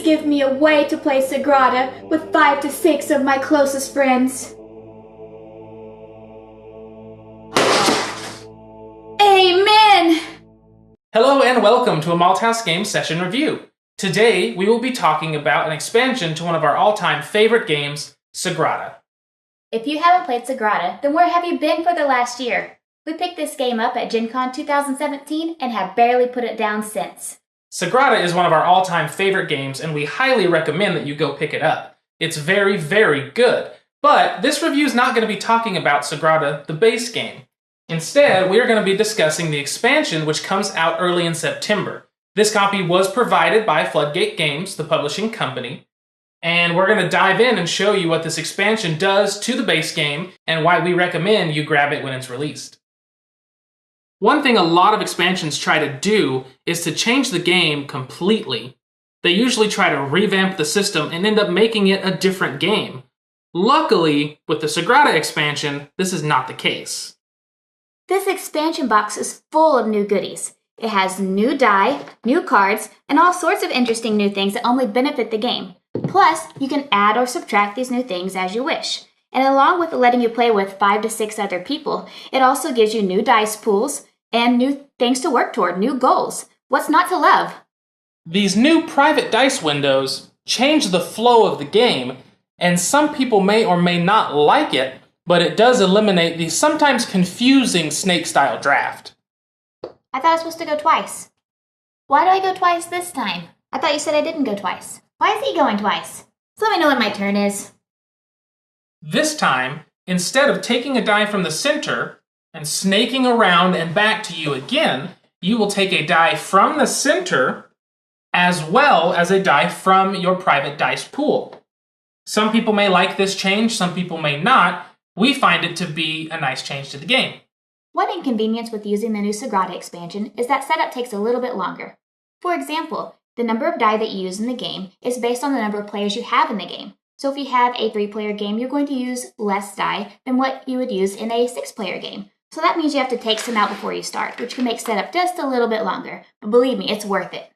give me a way to play Sagrada with 5 to 6 of my closest friends. Amen! Hello and welcome to a Malthaus Games Session Review. Today, we will be talking about an expansion to one of our all-time favorite games, Sagrada. If you haven't played Sagrada, then where have you been for the last year? We picked this game up at Gen Con 2017 and have barely put it down since. Sagrada is one of our all-time favorite games, and we highly recommend that you go pick it up. It's very, very good. But this review is not going to be talking about Sagrada, the base game. Instead, we are going to be discussing the expansion, which comes out early in September. This copy was provided by Floodgate Games, the publishing company, and we're going to dive in and show you what this expansion does to the base game and why we recommend you grab it when it's released. One thing a lot of expansions try to do is to change the game completely. They usually try to revamp the system and end up making it a different game. Luckily, with the Sagrada expansion, this is not the case. This expansion box is full of new goodies. It has new die, new cards, and all sorts of interesting new things that only benefit the game. Plus, you can add or subtract these new things as you wish. And along with letting you play with 5 to 6 other people, it also gives you new dice pools and new things to work toward, new goals. What's not to love? These new private dice windows change the flow of the game, and some people may or may not like it, but it does eliminate the sometimes confusing snake-style draft. I thought I was supposed to go twice. Why do I go twice this time? I thought you said I didn't go twice. Why is he going twice? So let me know when my turn is. This time, instead of taking a die from the center and snaking around and back to you again, you will take a die from the center as well as a die from your private dice pool. Some people may like this change, some people may not. We find it to be a nice change to the game. One inconvenience with using the new Sagrada expansion is that setup takes a little bit longer. For example, the number of die that you use in the game is based on the number of players you have in the game. So if you have a 3-player game, you're going to use less die than what you would use in a 6-player game. So that means you have to take some out before you start, which can make setup just a little bit longer. But believe me, it's worth it.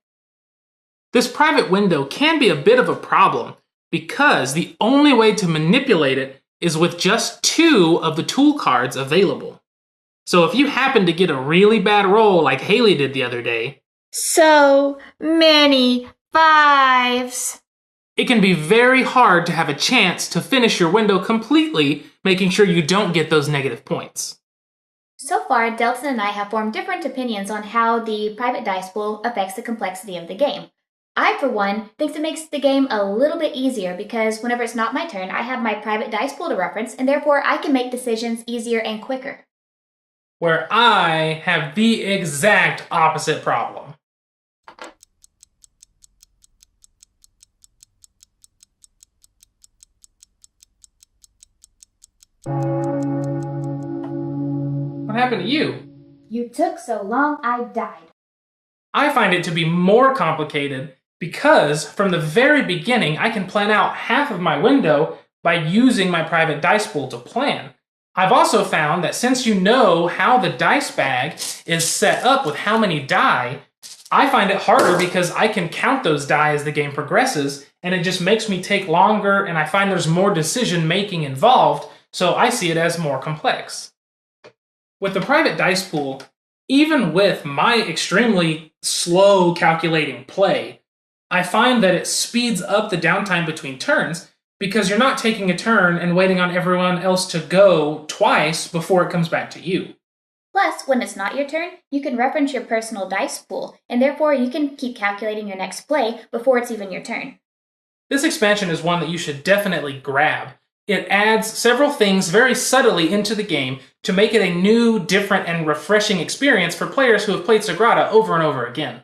This private window can be a bit of a problem because the only way to manipulate it is with just 2 of the tool cards available. So if you happen to get a really bad roll like Haley did the other day, So many 5s. it can be very hard to have a chance to finish your window completely, making sure you don't get those negative points. So far, Delton and I have formed different opinions on how the private dice pool affects the complexity of the game. I, for one, think it makes the game a little bit easier because whenever it's not my turn, I have my private dice pool to reference, and therefore I can make decisions easier and quicker. Where I have the exact opposite problem. What happened to you? You took so long, I died. I find it to be more complicated because from the very beginning, I can plan out half of my window by using my private dice pool to plan. I've also found that since you know how the dice bag is set up with how many die, I find it harder because I can count those die as the game progresses, and it just makes me take longer, and I find there's more decision making involved, so I see it as more complex. With the private dice pool, even with my extremely slow calculating play, I find that it speeds up the downtime between turns because you're not taking a turn and waiting on everyone else to go twice before it comes back to you. Plus, when it's not your turn, you can reference your personal dice pool, and therefore you can keep calculating your next play before it's even your turn. This expansion is one that you should definitely grab. It adds several things very subtly into the game to make it a new, different, and refreshing experience for players who have played Sagrada over and over again.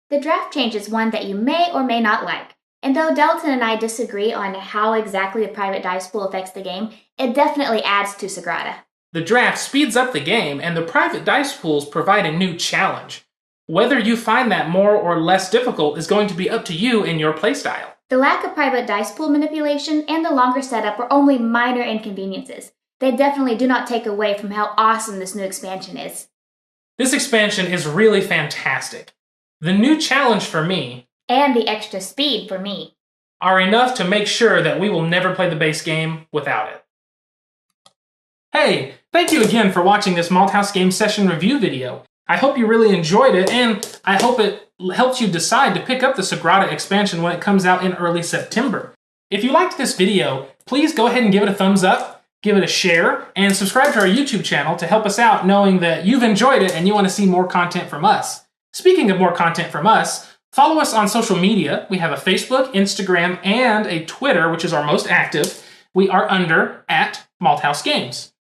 The draft change is one that you may or may not like. And though Delton and I disagree on how exactly the private dice pool affects the game, it definitely adds to Sagrada. The draft speeds up the game, and the private dice pools provide a new challenge. Whether you find that more or less difficult is going to be up to you and your playstyle. The lack of private dice pool manipulation and the longer setup are only minor inconveniences. They definitely do not take away from how awesome this new expansion is. This expansion is really fantastic. The new challenge for me, and the extra speed for me, are enough to make sure that we will never play the base game without it. Hey, thank you again for watching this Malthaus game session review video. I hope you really enjoyed it, and I hope it helps you decide to pick up the Sagrada expansion when it comes out in early September. If you liked this video, please go ahead and give it a thumbs up, give it a share, and subscribe to our YouTube channel to help us out knowing that you've enjoyed it and you want to see more content from us. Speaking of more content from us, follow us on social media. We have a Facebook, Instagram, and a Twitter, which is our most active. We are under @Malthaus Games.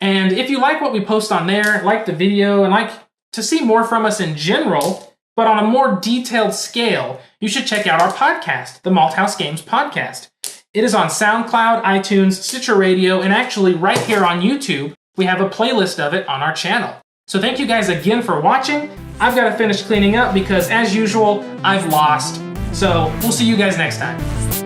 And if you like what we post on there, like the video, and like to see more from us in general, but on a more detailed scale, you should check out our podcast, the Malthaus Games Podcast. It is on SoundCloud, iTunes, Stitcher Radio, and actually right here on YouTube, we have a playlist of it on our channel. So thank you guys again for watching. I've got to finish cleaning up because, as usual, I've lost. So we'll see you guys next time.